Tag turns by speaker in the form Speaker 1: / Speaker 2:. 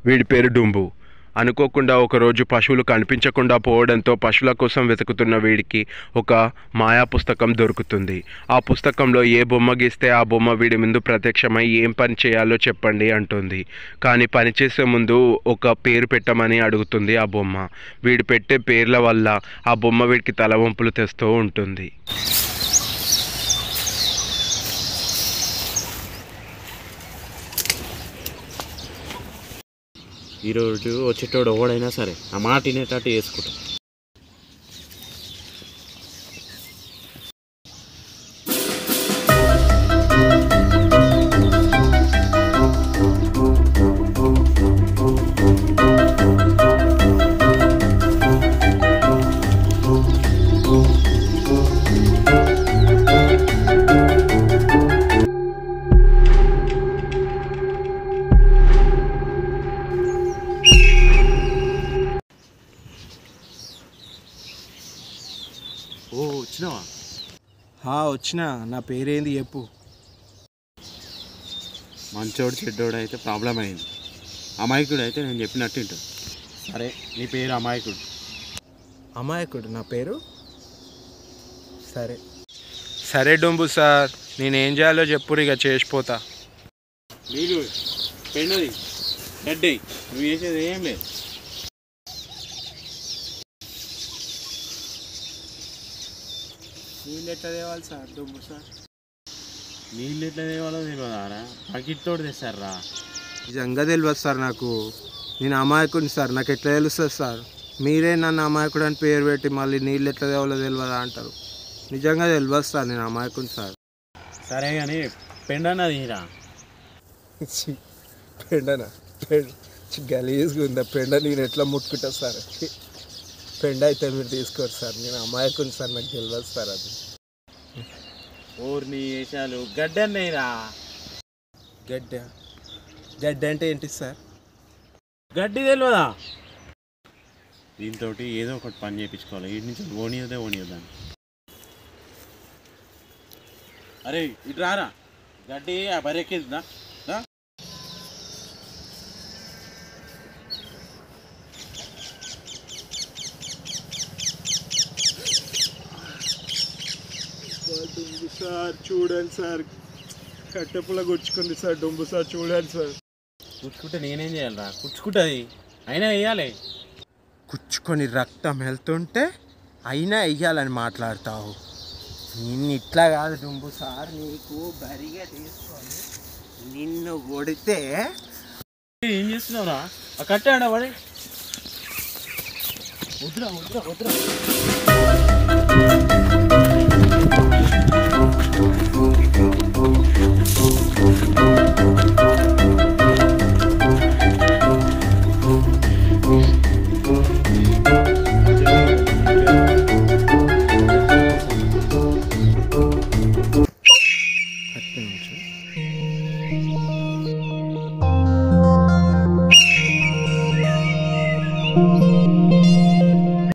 Speaker 1: వీడి పేరు డుంబు. అనుకోకుండా ఒకరోజు పశువులు కనిపించకుండా పోవడంతో పశువుల కోసం వెతుకుతున్న వీడికి ఒక మాయా పుస్తకం దొరుకుతుంది. ఆ పుస్తకంలో ఏ బొమ్మ గీస్తే ఆ బొమ్మ వీడి ముందు ప్రత్యక్షమై ఏం పని చేయాలో చెప్పండి అంటుంది. కానీ పని చేసే ముందు ఒక పేరు పెట్టమని అడుగుతుంది ఆ బొమ్మ. వీడు పెట్టే పేర్ల వల్ల ఆ బొమ్మ వీడికి తలవంపులు తెస్తూ ఉంటుంది.
Speaker 2: ఈరోజు వచ్చేటోడు ఎవడైనా సరే ఆ మాట వినేటట్టు వేసుకుంటాం. ఓ వచ్చినావా?
Speaker 3: వచ్చినా. నా పేరేంది చెప్పు.
Speaker 2: మంచోడు చెడ్డోడు అయితే ప్రాబ్లం అయింది. అమాయకుడు అయితే నేను చెప్పినట్టు వింటాడు. సరే నీ పేరు అమాయకుడు.
Speaker 3: అమాయకుడు నా పేరు. సరే సరే డుంబు సార్, నేనేం చేయాలో చెప్పురు, ఇక చేసిపోతా.
Speaker 2: నీళ్ళు పెండది గడ్డి నువ్వు చేసేది ఏం లేదు.
Speaker 3: నీళ్ళు ఎట్లా తేవాలి సార్ డుంబు సార్?
Speaker 2: నీళ్ళు ఎట్లా తేవాలో తెలియదారా? బకెట్ తోడు తెస్తారా?
Speaker 3: నిజంగా తెలియదు సార్ నాకు. నేను అమాయకుడిని సార్, నాకు ఎట్లా తెలుస్తుంది సార్? మీరే నన్ను అమాయకుడు అని పేరు పెట్టి మళ్ళీ నీళ్ళు ఎట్లా తేవాలో తెలియదా అంటారు. నిజంగా తెలియదు సార్, నేను అమాయకుడిని సార్.
Speaker 2: సరే కానీ పెండన్నది రా.
Speaker 3: పెండనా? గలీజ్గా ఉందా పెండ? నేను ఎట్లా ముట్టుకుంటా సార్? పెండ అయితే మీరు తీసుకోరు సార్, నేను అమాయకుని సార్, నాకు తెలియదు సార్ అది.
Speaker 2: ఊరిని వేసాలు గడ్డి అన్నయ్యరా.
Speaker 3: గడ్డ? గడ్డ అంటే ఏంటి సార్?
Speaker 2: గడ్డి తెలియదా? దీంతో ఏదో ఒకటి పని చేయించుకోవాలి. వీటి నుంచి ఓనియొద్దా. అరే ఇటు రారా, గడ్డి ఆ బరెక్కిందా?
Speaker 3: డుంబు సార్ చూడండి సార్, కట్టెపుల్ల గుచ్చుకుంది సార్. డుంబు సార్ చూడండి సార్.
Speaker 2: కుచ్చుకుంటే నేనేం చేయాలరా? కుచ్చుకుంటుంది అయినా వేయాలి.
Speaker 3: కుచ్చుకొని రక్తం వెళ్తుంటే అయినా వెయ్యాలని మాట్లాడతావు. నిన్ను ఇట్లా కాదు డుంబు సార్, నీకు బరిగా తీసుకొని నిన్ను కొడితే.
Speaker 2: ఏం చేస్తున్నావురా? ఆ కట్టాడా పడి. వద్దురా.